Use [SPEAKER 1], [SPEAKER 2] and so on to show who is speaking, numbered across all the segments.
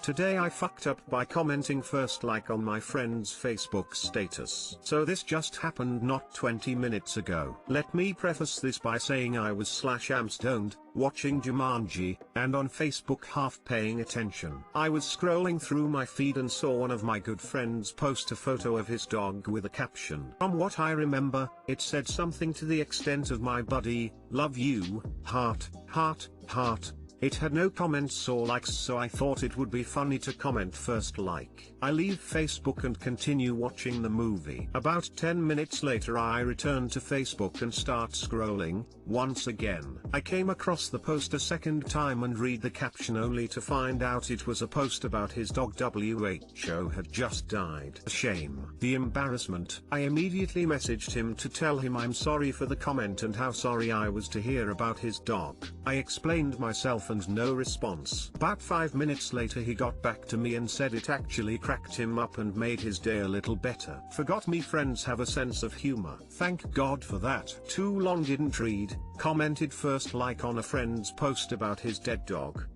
[SPEAKER 1] Today I fucked up by commenting first like on my friend's Facebook status. So this just happened not 20 minutes ago. Let me preface this by saying I was /am stoned, watching Jumanji, and on Facebook half paying attention. I was scrolling through my feed and saw one of my good friends post a photo of his dog with a caption. From what I remember, it said something to the extent of "my buddy, love you, heart, heart, heart." It had no comments or likes, so I thought it would be funny to comment first like. I leave Facebook and continue watching the movie. About 10 minutes later I return to Facebook and start scrolling. Once again, I came across the post a second time and read the caption only to find out it was a post about his dog WHO had just died. A shame. The embarrassment. I immediately messaged him to tell him I'm sorry for the comment and how sorry I was to hear about his dog. I explained myself and no response. About 5 minutes later he got back to me and said it actually cracked him up and made his day a little better. Forgot me friends have a sense of humor. Thank God for that. Too long didn't read, commented first like on a friend's post about his dead dog.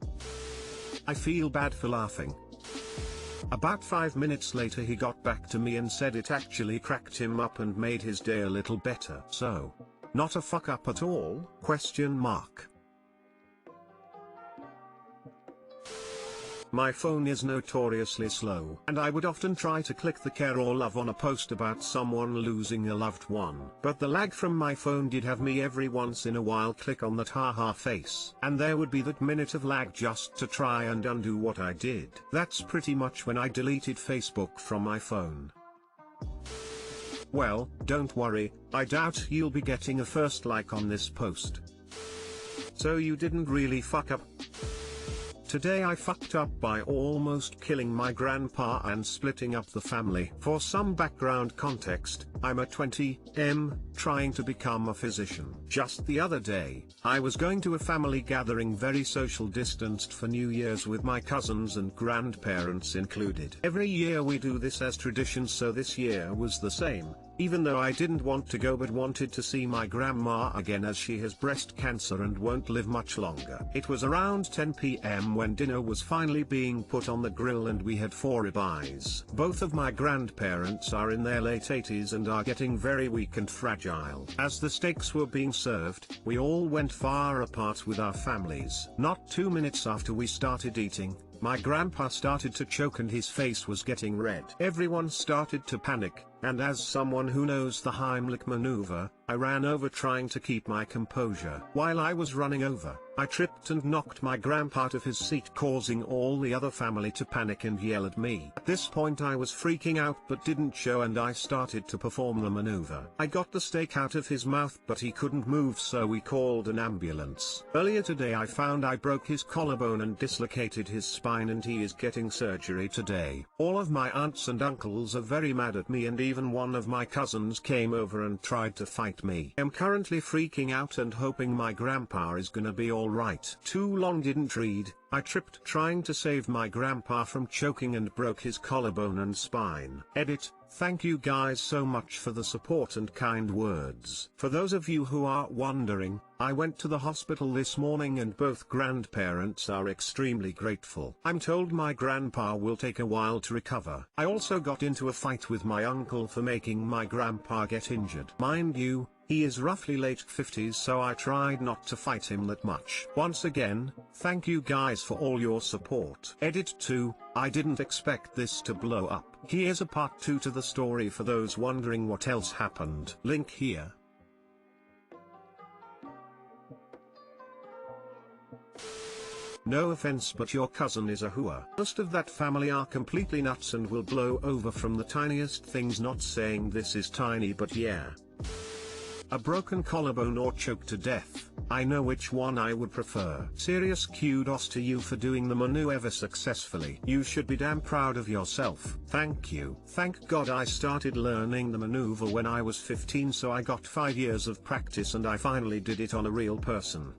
[SPEAKER 1] I feel bad for laughing. About 5 minutes later he got back to me and said it actually cracked him up and made his day a little better. So, not a fuck up at all? Question mark. My phone is notoriously slow, and I would often try to click the care or love on a post about someone losing a loved one. But the lag from my phone did have me every once in a while click on that haha face, and there would be that minute of lag just to try and undo what I did. That's pretty much when I deleted Facebook from my phone. Well, don't worry, I doubt you'll be getting a first like on this post. So you didn't really fuck up. Today I fucked up by almost killing my grandpa and splitting up the family. For some background context, I'm a 20M, trying to become a physician. Just the other day, I was going to a family gathering very social distanced for New Year's with my cousins and grandparents included. Every year we do this as tradition, so this year was the same. Even though I didn't want to go but wanted to see my grandma again as she has breast cancer and won't live much longer. It was around 10 p.m. when dinner was finally being put on the grill and we had 4 ribeyes. Both of my grandparents are in their late 80s and are getting very weak and fragile. As the steaks were being served, we all went far apart with our families. Not 2 minutes after we started eating, my grandpa started to choke and his face was getting red. Everyone started to panic, and as someone who knows the Heimlich maneuver, I ran over trying to keep my composure. While I was running over, I tripped and knocked my grandpa out of his seat, causing all the other family to panic and yell at me. At this point I was freaking out but didn't show, and I started to perform the maneuver. I got the steak out of his mouth but he couldn't move, so we called an ambulance. Earlier today I found I broke his collarbone and dislocated his spine, and he is getting surgery today. All of my aunts and uncles are very mad at me, and even one of my cousins came over and tried to fight me. I'm currently freaking out and hoping my grandpa is gonna be alright. Too long didn't read, I tripped trying to save my grandpa from choking and broke his collarbone and spine. Edit. Thank you guys so much for the support and kind words. For those of you who are wondering, I went to the hospital this morning and both grandparents are extremely grateful. I'm told my grandpa will take a while to recover. I also got into a fight with my uncle for making my grandpa get injured. Mind you, he is roughly late 50s, so I tried not to fight him that much. Once again, thank you guys for all your support. Edit 2, I didn't expect this to blow up. Here's a part 2 to the story for those wondering what else happened. Link here. No offense, but your cousin is a hooer. Most of that family are completely nuts and will blow over from the tiniest things, not saying this is tiny, but yeah. A broken collarbone or choked to death, I know which one I would prefer. Serious kudos to you for doing the maneuver successfully. You should be damn proud of yourself. Thank you. Thank God I started learning the maneuver when I was 15, so I got 5 years of practice and I finally did it on a real person.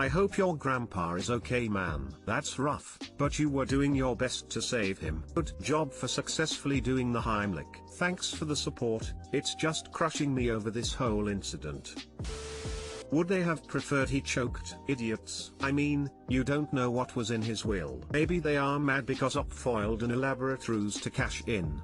[SPEAKER 1] I hope your grandpa is okay, man. That's rough, but you were doing your best to save him. Good job for successfully doing the Heimlich. Thanks for the support, it's just crushing me over this whole incident. Would they have preferred he choked? Idiots. I mean, you don't know what was in his will. Maybe they are mad because Op foiled an elaborate ruse to cash in.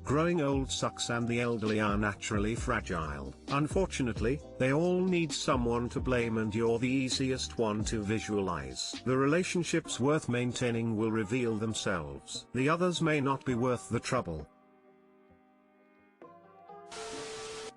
[SPEAKER 1] Growing old sucks and the elderly are naturally fragile. Unfortunately, they all need someone to blame and you're the easiest one to visualize. The relationships worth maintaining will reveal themselves. The others may not be worth the trouble.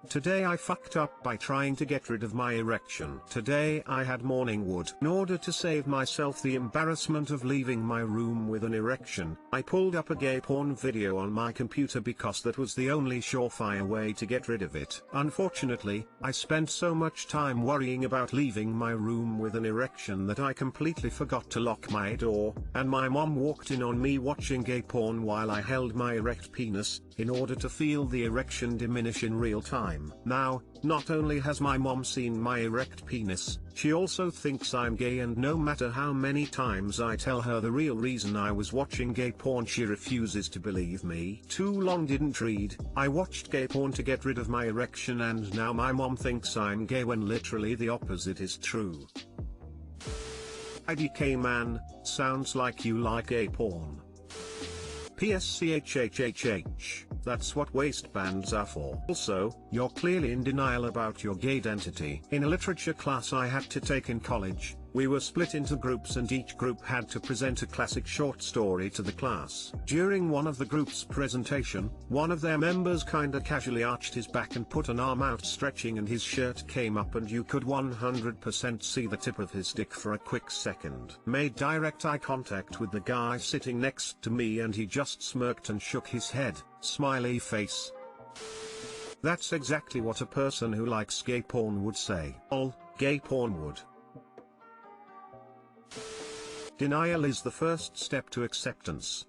[SPEAKER 1] Today I fucked up by trying to get rid of my erection. Today I had morning wood. In order to save myself the embarrassment of leaving my room with an erection, I pulled up a gay porn video on my computer because that was the only surefire way to get rid of it. Unfortunately, I spent so much time worrying about leaving my room with an erection that I completely forgot to lock my door, and my mom walked in on me watching gay porn while I held my erect penis, in order to feel the erection diminish in real time. Now, not only has my mom seen my erect penis, she also thinks I'm gay, and no matter how many times I tell her the real reason I was watching gay porn, she refuses to believe me. Too long didn't read. I watched gay porn to get rid of my erection and now my mom thinks I'm gay when literally the opposite is true. IDK man, sounds like you like gay porn. PSCHHHH, that's what waistbands are for. Also, you're clearly in denial about your gay identity. In a literature class I had to take in college, we were split into groups and each group had to present a classic short story to the class. During one of the group's presentation, one of their members kinda casually arched his back and put an arm out stretching and his shirt came up and you could 100% see the tip of his dick for a quick second. Made direct eye contact with the guy sitting next to me and he just smirked and shook his head, smiley face. That's exactly what a person who likes gay porn would say. Gay porn would. Denial is the first step to acceptance.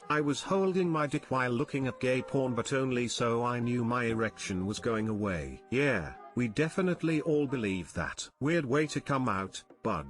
[SPEAKER 1] I was holding my dick while looking at gay porn, but only so I knew my erection was going away. Yeah, we definitely all believe that. Weird way to come out, bud.